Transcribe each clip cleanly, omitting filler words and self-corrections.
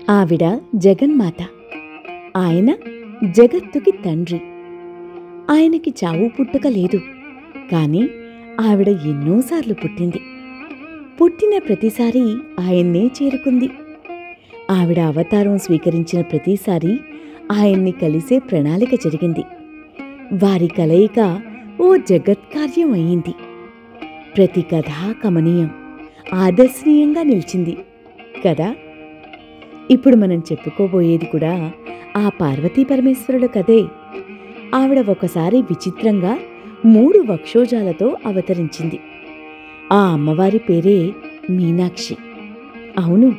ఆవిడ జగన్మాత. ఆయన జగత్తుకి తండ్రి. ఆయనకి చావు పుట్టుక లేదు. కాని ఆవిడ ఎన్నోసార్లు పుట్టింది. పుట్టిన ప్రతిసారి ఆయన్నే చేరుకుంది. ఆవిడ అవతారం స్వీకరించిన ప్రతిసారి ఆయన్ని కలిసే ప్రణాళిక జరిగింది. వారి కలయిక ఓ జగత్కార్యం అయింది. ప్రతి కథా కమనీయం, ఆదర్శనీయంగా నిలిచింది కదా. ఇప్పుడు మనం చెప్పుకోబోయేది కూడా ఆ పార్వతీ పరమేశ్వరుల కథే. ఆవిడ ఒకసారి విచిత్రంగా 3 వక్షోజాలతో అవతరించింది. ఆ అమ్మవారి పేరే మీనాక్షి. అవును,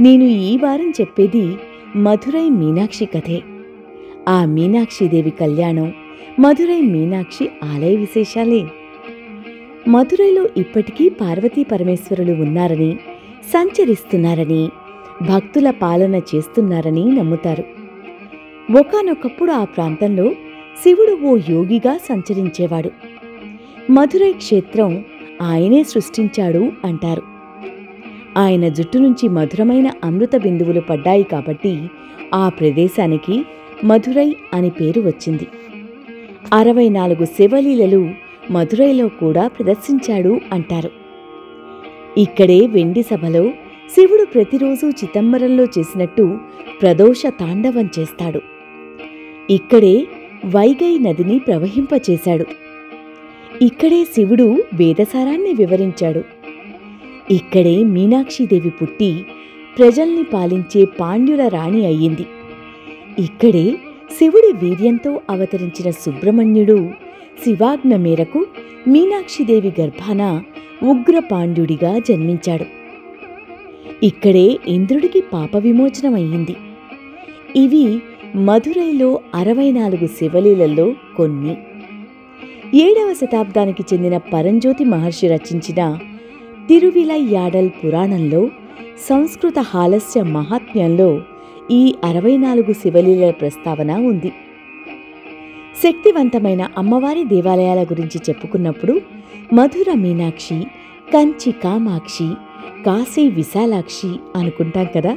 నేను ఈ వారం చెప్పేది మధురై మీనాక్షి కథే. ఆ మీనాక్షీదేవి కళ్యాణం, మధురై మీనాక్షి ఆలయ విశేషాలే. మధురైలో ఇప్పటికీ పార్వతీ పరమేశ్వరులు ఉన్నారని, సంచరిస్తున్నారని, భక్తుల పాలన చేస్తున్నారని నమ్ముతారు. ఒకానొకప్పుడు ఆ ప్రాంతంలో శివుడు ఓ యోగిగా సంచరించేవాడు. మధురై క్షేత్రం ఆయనే సృష్టించాడు అంటారు. ఆయన జుట్టు నుంచి మధురమైన అమృత బిందువులు పడ్డాయి కాబట్టి ఆ ప్రదేశానికి మధురై అని పేరు వచ్చింది. 64 శివలీలలు మధురైలో కూడా ప్రదర్శించాడు అంటారు. ఇక్కడే వెండి సభలో శివుడు ప్రతిరోజూ చిదంబరంలో చేసినట్టు ప్రదోష తాండవం చేస్తాడు. ఇక్కడే వైగై నదిని ప్రవహింపచేశాడు. ఇక్కడే శివుడు వేదసారాన్ని వివరించాడు. ఇక్కడే మీనాక్షీదేవి పుట్టి ప్రజల్ని పాలించే పాండ్యుల రాణి అయ్యింది. ఇక్కడే శివుడి వీర్యంతో అవతరించిన సుబ్రహ్మణ్యుడు శివాజ్ఞ మేరకు మీనాక్షిదేవి గర్భాన ఉగ్ర పాండ్యుడిగా జన్మించాడు. ఇక్కడే ఇంద్రుడికి పాప విమోచనమయ్యింది. ఇవి మధురైలో 64 శివలీలల్లో కొన్ని. 7వ శతాబ్దానికి చెందిన పరంజ్యోతి మహర్షి రచించిన తిరువిలయ్యాడల్ పురాణంలో సంస్కృత హాలస్య మహాత్మ్యంలో ఈ 64 శివలీలల ప్రస్తావన ఉంది. శక్తివంతమైన అమ్మవారి దేవాలయాల గురించి చెప్పుకున్నప్పుడు మధుర మీనాక్షి, కంచి కామాక్షి, కాశీ విశాలాక్షి అనుకుంటాం కదా.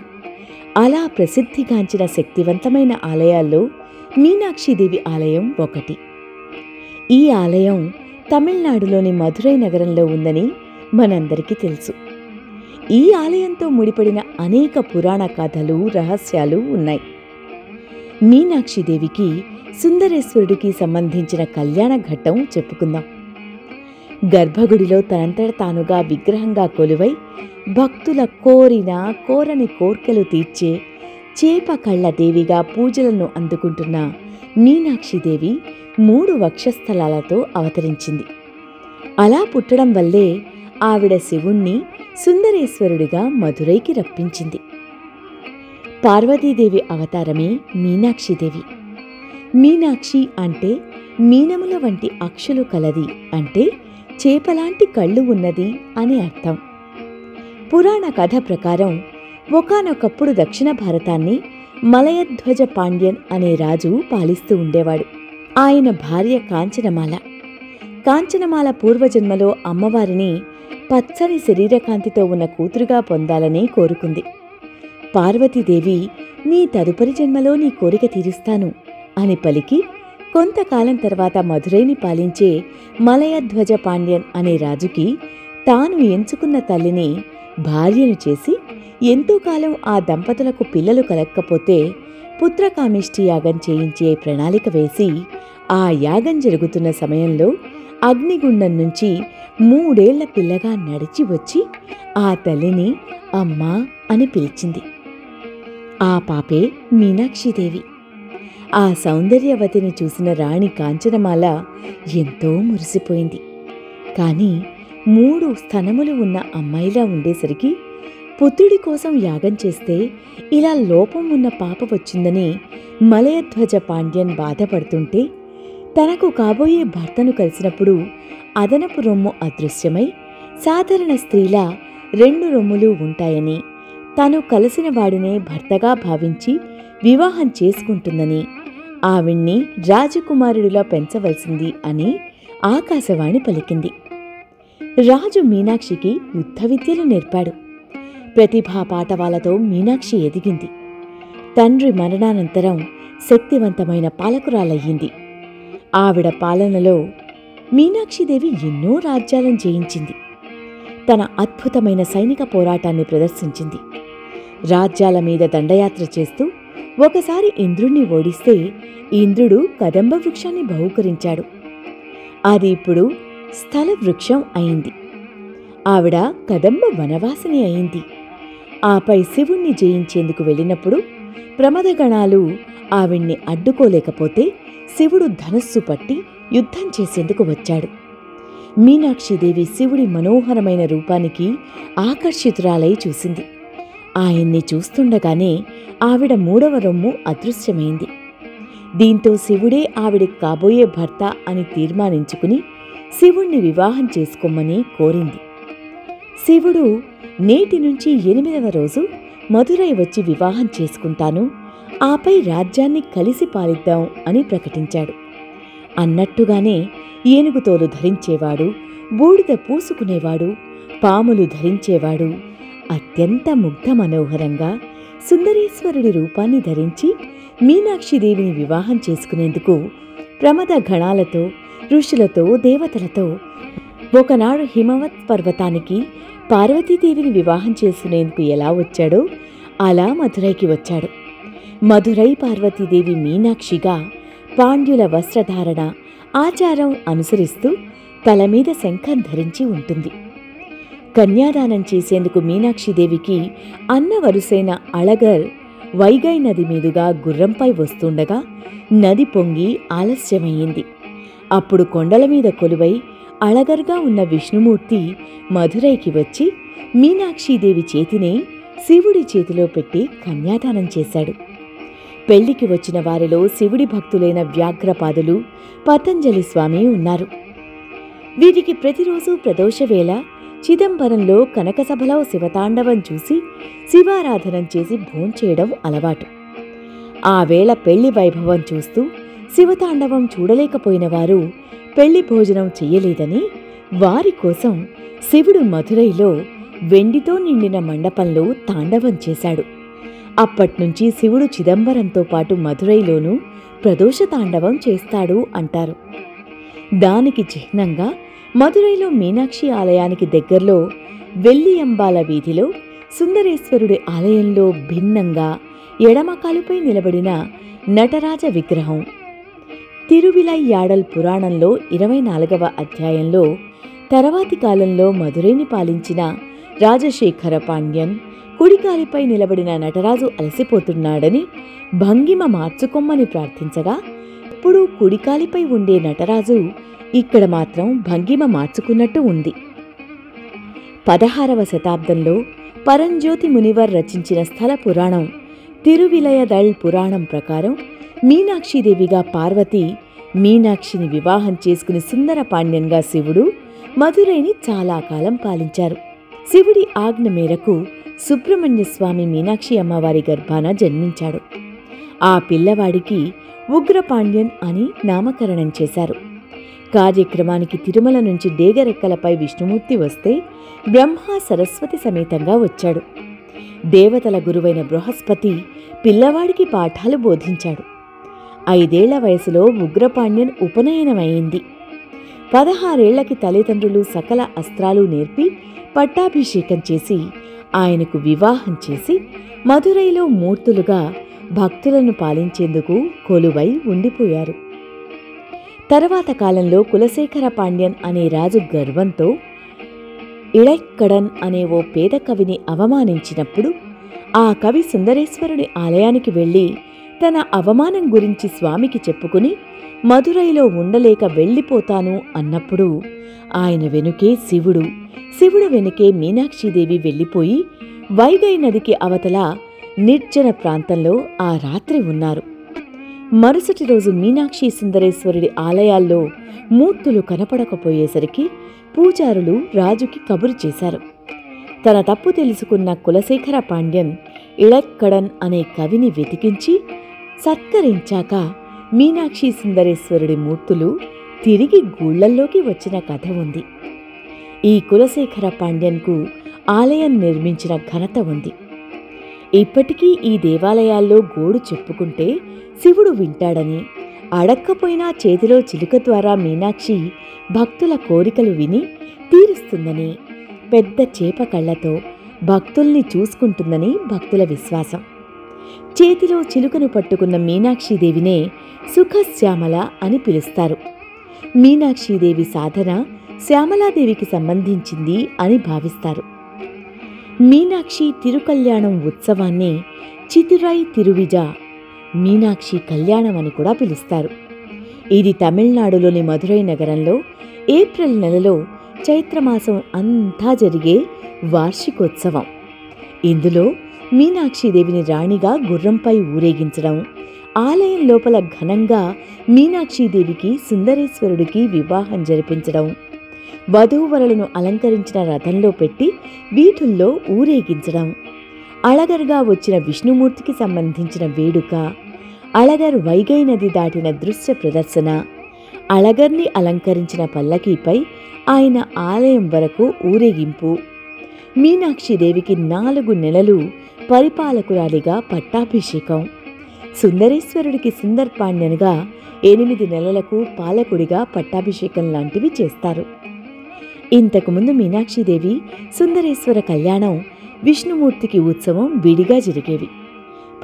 అలా ప్రసిద్ధిగాంచిన శక్తివంతమైన ఆలయాల్లో మీనాక్షీదేవి ఆలయం ఒకటి. ఈ ఆలయం తమిళనాడులోని మధురై నగరంలో ఉందని మనందరికీ తెలుసు. ఈ ఆలయంతో ముడిపడిన అనేక పురాణ కథలు, రహస్యాలు ఉన్నాయి. మీనాక్షీదేవికి సుందరేశ్వరుడికి సంబంధించిన కళ్యాణ ఘట్టం చెప్పుకుందాం. గర్భగుడిలో తనంతట తానుగా విగ్రహంగా కొలువై భక్తుల కోరని కోర్కెలు తీర్చే చేప కళ్ళ దేవిగా పూజలను అందుకుంటున్న మీనాక్షీదేవి 3 వక్షస్థలాలతో అవతరించింది. అలా పుట్టడం వల్లే ఆవిడ శివుణ్ణి సుందరేశ్వరుడిగా మధురైకి రప్పించింది. పార్వతీదేవి అవతారమే మీనాక్షీదేవి. మీనాక్షి అంటే మీనముల వంటి అక్షులు కలది, అంటే చేపలాంటి కళ్ళు ఉన్నది అని అర్థం. పురాణ కథ ప్రకారం ఒకానొకప్పుడు దక్షిణ భారతాన్ని మలయధ్వజ పాండ్యన్ అనే రాజు పాలిస్తూ ఉండేవాడు. ఆయన భార్య కాంచనమాల. కాంచనమాల పూర్వజన్మలో అమ్మవారిని పచ్చని శరీరకాంతితో ఉన్న కూతురుగా పొందాలని కోరుకుంది. పార్వతీదేవి, నీ తదుపరి జన్మలో నీ కోరిక తీరుస్తాను అని పలికి కొంతకాలం తర్వాత మధురైని పాలించే మలయధ్వజ పాండ్యన్ అనే రాజుకి తాను ఎంచుకున్న తల్లిని భార్యను చేసి ఎంతో కాలం ఆ దంపతులకు పిల్లలు కలగకపోతే పుత్రకామిష్టి యాగం చేయించే ప్రణాళిక వేసి ఆ యాగం జరుగుతున్న సమయంలో అగ్నిగుండం నుంచి 3 ఏళ్ల పిల్లగా నడిచి వచ్చి ఆ తల్లిని అమ్మా అని పిలిచింది. ఆ పాపే మీనాక్షీదేవి. ఆ సౌందర్యవతిని చూసిన రాణి కాంచనమాల ఎంతో మురిసిపోయింది. కాని 3 స్తనములు ఉన్న అమ్మాయిలా ఉండేసరికి పుత్రుడి కోసం యాగం చేస్తే ఇలా లోపం ఉన్న పాప వచ్చిందని మలయధ్వజ పాండ్యన్ బాధపడుతుంటే తనకు కాబోయే భర్తను కలిసినప్పుడు అదనపు రొమ్ము అదృశ్యమై సాధారణ స్త్రీలా 2 రొమ్ములు ఉంటాయని, తను కలిసిన వాడినే భర్తగా భావించి వివాహం చేసుకుంటుందని, ఆవిణ్ణి రాజకుమారుడిలా పెంచవలసింది అని ఆకాశవాణి పలికింది. రాజు మీనాక్షికి యుద్ధ విద్యలు నేర్పాడు. ప్రతిభా పాటవాలతో మీనాక్షి ఎదిగింది. తండ్రి మరణానంతరం శక్తివంతమైన పాలకురాలయ్యింది. ఆవిడ పాలనలో మీనాక్షిదేవి ఎన్నో రాజ్యాలను జయించింది. తన అద్భుతమైన సైనిక పోరాటాన్ని ప్రదర్శించింది. రాజ్యాల మీద దండయాత్ర చేస్తూ ఒకసారి ఇంద్రుణ్ణి ఓడిస్తే ఇంద్రుడు కదంబ వృక్షాన్ని బహూకరించాడు. అది ఇప్పుడు స్థల వృక్షం అయింది. ఆవిడ కదంబ వనవాసిని అయింది. ఆపై శివుణ్ణి జయించేందుకు వెళ్ళినప్పుడు ప్రమదగణాలు ఆవిడ్ని అడ్డుకోలేకపోతే శివుడు ధనస్సు పట్టి యుద్ధం చేసేందుకు వచ్చాడు. మీనాక్షిదేవి శివుడి మనోహరమైన రూపానికి ఆకర్షితురాలై చూసింది. ఆయన్ని చూస్తుండగానే ఆవిడ మూడవ రొమ్ము అదృశ్యమైంది. దీంతో శివుడే ఆవిడికి కాబోయే భర్త అని తీర్మానించుకుని శివుణ్ణి వివాహం చేసుకోమని కోరింది. శివుడు నేటి నుంచి 8వ రోజు మధురై వచ్చి వివాహం చేసుకుంటాను, ఆపై రాజ్యాన్ని కలిసి పాలిద్దాం అని ప్రకటించాడు. అన్నట్టుగానే ఏనుగుతోలు ధరించేవాడు, బూడిద పూసుకునేవాడు, పాములు ధరించేవాడు అత్యంత ముగ్ధ మనోహరంగా సుందరేశ్వరుడి రూపాన్ని ధరించి మీనాక్షిదేవిని వివాహం చేసుకునేందుకు ప్రమద గణాలతో, ఋషులతో, దేవతలతో ఒకనాడు హిమవత్ పర్వతానికి పార్వతీదేవిని వివాహం చేసుకునేందుకు ఎలా వచ్చాడో అలా మధురైకి వచ్చాడు. మధురై పార్వతీదేవి మీనాక్షిగా పాండ్యుల వస్త్రధారణ ఆచారం అనుసరిస్తూ తలమీద శంఖం ధరించి ఉంటుంది. కన్యాదానం చేసేందుకు మీనాక్షిదేవికి అన్న వరుసైన అళగర్ వైగై నది మీదుగా గుర్రంపై వస్తుండగా నది పొంగి ఆలస్యమయ్యింది. అప్పుడు కొండల మీద కొలువై అళగర్గా ఉన్న విష్ణుమూర్తి మధురైకి వచ్చి మీనాక్షిదేవి చేతిని శివుడి చేతిలో పెట్టి కన్యాదానం చేశాడు. పెళ్లికి వచ్చిన వారిలో శివుడి భక్తులైన వ్యాఘ్రపాదులు, పతంజలి స్వామి ఉన్నారు. వీరికి ప్రతిరోజు ప్రదోషవేళ చిదంబరంలో కనకసభలో శివతాండవం చూసి శివారాధనం చేసి భోంచేయడం అలవాటు. ఆ వేళ పెళ్లి వైభవం చూస్తూ శివతాండవం చూడలేకపోయిన వారు పెళ్లి భోజనం చెయ్యలేదని వారి కోసం శివుడు మధురైలో వెండితో నిండిన మండపంలో తాండవం చేశాడు. అప్పట్నుంచి శివుడు చిదంబరంతో పాటు మధురైలోనూ ప్రదోష తాండవం చేస్తాడు అంటారు. దానికి చిహ్నంగా మధురైలో మీనాక్షి ఆలయానికి దగ్గర్లో వెల్లియంబాల వీధిలో సుందరేశ్వరుడి ఆలయంలో భిన్నంగా ఎడమకాలుపై నిలబడిన నటరాజ విగ్రహం, తిరువిలయ్యాడల్ పురాణంలో 24వ అధ్యాయంలో తర్వాతి కాలంలో మధురైని పాలించిన రాజశేఖర పాండ్యన్ కుడికాలిపై నిలబడిన నటరాజు అలసిపోతున్నాడని భంగిమ మార్చుకొమ్మని ప్రార్థించగా ఎప్పుడూ కుడికాలిపై ఉండే నటరాజు ఇక్కడ మాత్రం భంగిమ మార్చుకున్నట్టు ఉంది. 16వ శతాబ్దంలో పరంజ్యోతి మునివర్ రచించిన స్థల పురాణం తిరువిలయదళ్ పురాణం ప్రకారం మీనాక్షిదేవిగా పార్వతి మీనాక్షిని వివాహం చేసుకుని సుందర పాండ్యన్గా శివుడు మధురైని చాలా కాలం పాలించారు. శివుడి ఆజ్ఞ మేరకు సుబ్రహ్మణ్యస్వామి మీనాక్షి అమ్మవారి గర్భాన జన్మించాడు. ఆ పిల్లవాడికి ఉగ్రపాండ్యన్ అని నామకరణం చేశారు. కార్యక్రమానికి తిరుమల నుంచి డేగరెక్కలపై విష్ణుమూర్తి వస్తే బ్రహ్మ సరస్వతి సమేతంగా వచ్చాడు. దేవతల గురువైన బృహస్పతి పిల్లవాడికి పాఠాలు బోధించాడు. 5 ఏళ్ల వయసులో ఉగ్రపాండ్యన్ ఉపనయనమైంది. 16 ఏళ్లకి తల్లిదండ్రులు సకల అస్త్రాలు నేర్పి పట్టాభిషేకం చేసి ఆయనకు వివాహం చేసి మధురైలో మూర్తులుగా భక్తులను పాలించేందుకు కొలువై ఉండిపోయారు. తర్వాత కాలంలో కులశేఖర పాండ్యన్ అనే రాజు గర్వంతో ఇళైక్కడన్ అనే ఓ పేద కవిని అవమానించినప్పుడు ఆ కవి సుందరేశ్వరుడి ఆలయానికి వెళ్ళి తన అవమానం గురించి స్వామికి చెప్పుకుని మధురైలో ఉండలేక వెళ్ళిపోతాను అన్నప్పుడు ఆయన వెనుకే శివుడు వెనుకే మీనాక్షిదేవి వెళ్ళిపోయి వైగై నదికి అవతల నిర్జన ప్రాంతంలో ఆ రాత్రి ఉన్నారు. మరుసటి రోజు మీనాక్షి సుందరేశ్వరుడి ఆలయాల్లో మూర్తులు కనపడకపోయేసరికి పూజారులు రాజుకి కబురు చేశారు. తన తప్పు తెలుసుకున్న కులశేఖర పాండ్యన్ ఇళక్కడన్ అనే కవిని వెతికించి సత్కరించాక మీనాక్షి సుందరేశ్వరుడి మూర్తులు తిరిగి గూళ్లల్లోకి వచ్చిన కథ ఉంది. ఈ కులశేఖర పాండ్యన్కు ఆలయం నిర్మించిన ఘనత ఉంది. ఇప్పటికీ ఈ దేవాలయాల్లో గోడు చెప్పుకుంటే శివుడు వింటాడని, అడక్కపోయినా చేతిలో చిలుక ద్వారా మీనాక్షి భక్తుల కోరికలు విని తీరుస్తుందని, పెద్ద చేప కళ్ళతో భక్తుల్ని చూసుకుంటుందని భక్తుల విశ్వాసం. చేతిలో చిలుకను పట్టుకున్న మీనాక్షీదేవినే సుఖశ్యామల అని పిలుస్తారు. మీనాక్షీదేవి సాధన శ్యామలాదేవికి సంబంధించింది అని భావిస్తారు. మీనాక్షి తిరుకల్యాణం ఉత్సవాన్ని చితురై తిరువిజ మీనాక్షి కళ్యాణం అని కూడా పిలుస్తారు. ఇది తమిళనాడులోని మధురై నగరంలో ఏప్రిల్ నెలలో చైత్రమాసం అంతా జరిగే వార్షికోత్సవం. ఇందులో మీనాక్షీదేవిని రాణిగా గుర్రంపై ఊరేగించడం, ఆలయం లోపల ఘనంగా మీనాక్షీదేవికి సుందరేశ్వరుడికి వివాహం జరిపించడం, వధూవరులను అలంకరించిన రథంలో పెట్టి వీధుల్లో ఊరేగించడం, అళగర్గా వచ్చిన విష్ణుమూర్తికి సంబంధించిన వేడుక, అళగర్ వైగై నది దాటిన దృశ్య ప్రదర్శన, అళగర్ని అలంకరించిన పల్లకీపై ఆయన ఆలయం వరకు ఊరేగింపు, మీనాక్షీదేవికి 4 నెలలు పరిపాలకురాలిగా పట్టాభిషేకం, సుందరేశ్వరుడికి సుందర్పాణ్యనుగా 8 నెలలకు పాలకుడిగా పట్టాభిషేకం లాంటివి చేస్తారు. ఇంతకుముందు మీనాక్షీదేవి సుందరేశ్వర కళ్యాణం, విష్ణుమూర్తికి ఉత్సవం విడిగా జరిగేవి.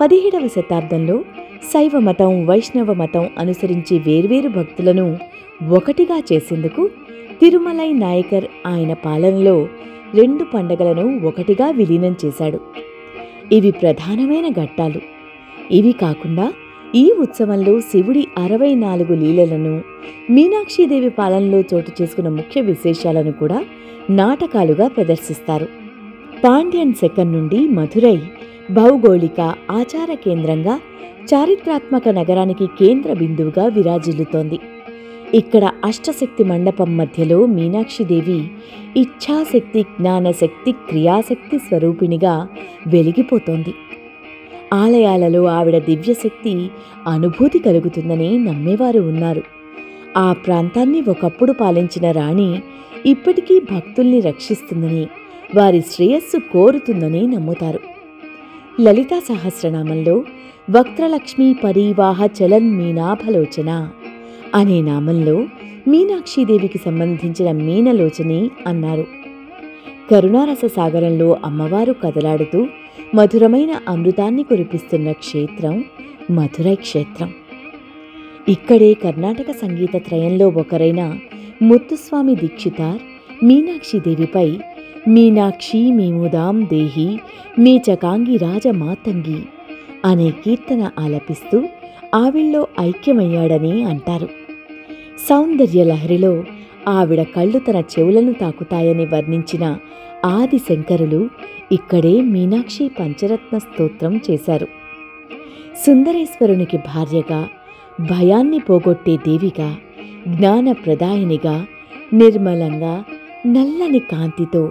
17వ శతాబ్దంలో శైవ మతం, వైష్ణవ మతం అనుసరించి వేర్వేరు భక్తులను ఒకటిగా చేసేందుకు తిరుమలై నాయకర్ ఆయన పాలనలో 2 పండగలను ఒకటిగా విలీనం చేశాడు. ఇవి ప్రధానమైన ఘట్టాలు. ఇవి కాకుండా ఈ ఉత్సవంలో శివుడి 64 లీలలను, మీనాక్షీదేవి పాలనలో చోటు చేసుకున్న ముఖ్య విశేషాలను కూడా నాటకాలుగా ప్రదర్శిస్తారు. పాండ్యన్ శకం నుండి మధురై భౌగోళిక, ఆచార కేంద్రంగా, చారిత్రాత్మక నగరానికి కేంద్ర బిందువుగా విరాజిల్లుతోంది. ఇక్కడ అష్టశక్తి మండపం మధ్యలో మీనాక్షీదేవి ఇచ్ఛాశక్తి, జ్ఞానశక్తి, క్రియాశక్తి స్వరూపిణిగా వెలిగిపోతోంది. ఆలయాలలో ఆవిడ దివ్యశక్తి అనుభూతి కలుగుతుందని నమ్మేవారు ఉన్నారు. ఆ ప్రాంతాన్ని ఒకప్పుడు పాలించిన రాణి ఇప్పటికీ భక్తుల్ని రక్షిస్తుందని, వారి శ్రేయస్సు కోరుతుందని నమ్ముతారు. లలితా సహస్రనామంలో వక్త్రలక్ష్మీ పరీవాహ చలన్ మీనాభలోచన అనే నామంలో మీనాక్షీదేవికి సంబంధించిన మీనలోచని అన్నారు. కరుణారస సాగరంలో అమ్మవారు కదలాడుతూ మధురమైన అమృతాన్ని కురిపిస్తున్న క్షేత్రం మధురై క్షేత్రం. ఇక్కడే కర్ణాటక సంగీత త్రయంలో ఒకరైన ముత్తుస్వామి దీక్షితార్ మీనాక్షీదేవిపై మీనాక్షి మీముదాం దేహి మీచకాంగి రాజమాతంగి అనే కీర్తన ఆలపిస్తూ ఆవిళ్ళో ఐక్యమయ్యాడని అంటారు. సౌందర్య లహరిలో ఆవిడ కళ్ళు తన చెవులను తాకుతాయని వర్ణించిన ఆది శంకరులు ఇక్కడే మీనాక్షి పంచరత్న స్తోత్రం చేశారు. సుందరేశ్వరునికి భార్యగా, భయాన్ని పోగొట్టే దేవిగా, జ్ఞానప్రదాయినిగా, నిర్మలంగా, నల్లని కాంతితో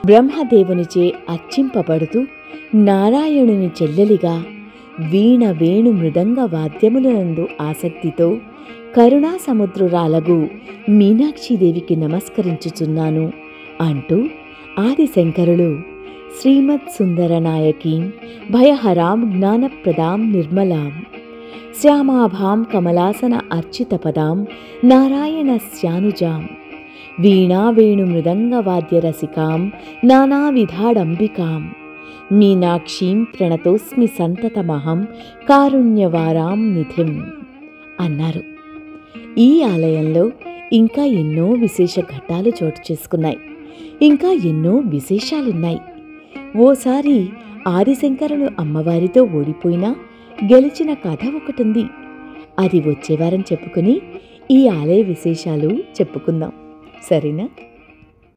బ్రహ్మదేవునిచే అర్చింపబడుతూ నారాయణుని చెల్లెలిగా, వీణ వేణు మృదంగ వాద్యములందు ఆసక్తితో కరుణా సముద్రురాలగు మీనాక్షీదేవికి నమస్కరించుచున్నాను అంటూ ఆదిశంకరులు శ్రీమత్ సుందరనాయకీం భయహరాం జ్ఞానప్రదాం నిర్మలాం శ్యామాభాం కమలాసన అర్చితపదాం నారాయణస్యానుజాం వీణావేణు మృదంగవాద్యరసికాం నానావిధాడంబికాం మీనాక్షీం ప్రణతోస్మి సంతతమహం కారుణ్యవారాం నిధిం అన్నారు. ఈ ఆలయంలో ఇంకా ఎన్నో విశేష ఘట్టాలు చోటు చేసుకున్నాయి. ఇంకా ఎన్నో విశేషాలున్నాయి. ఓసారి ఆదిశంకరులు అమ్మవారితో ఓడిపోయినా గెలిచిన కథ ఒకటుంది. అది వచ్చే వారం చెప్పుకుని ఈ ఆలయ విశేషాలు చెప్పుకుందాం. సరేనా?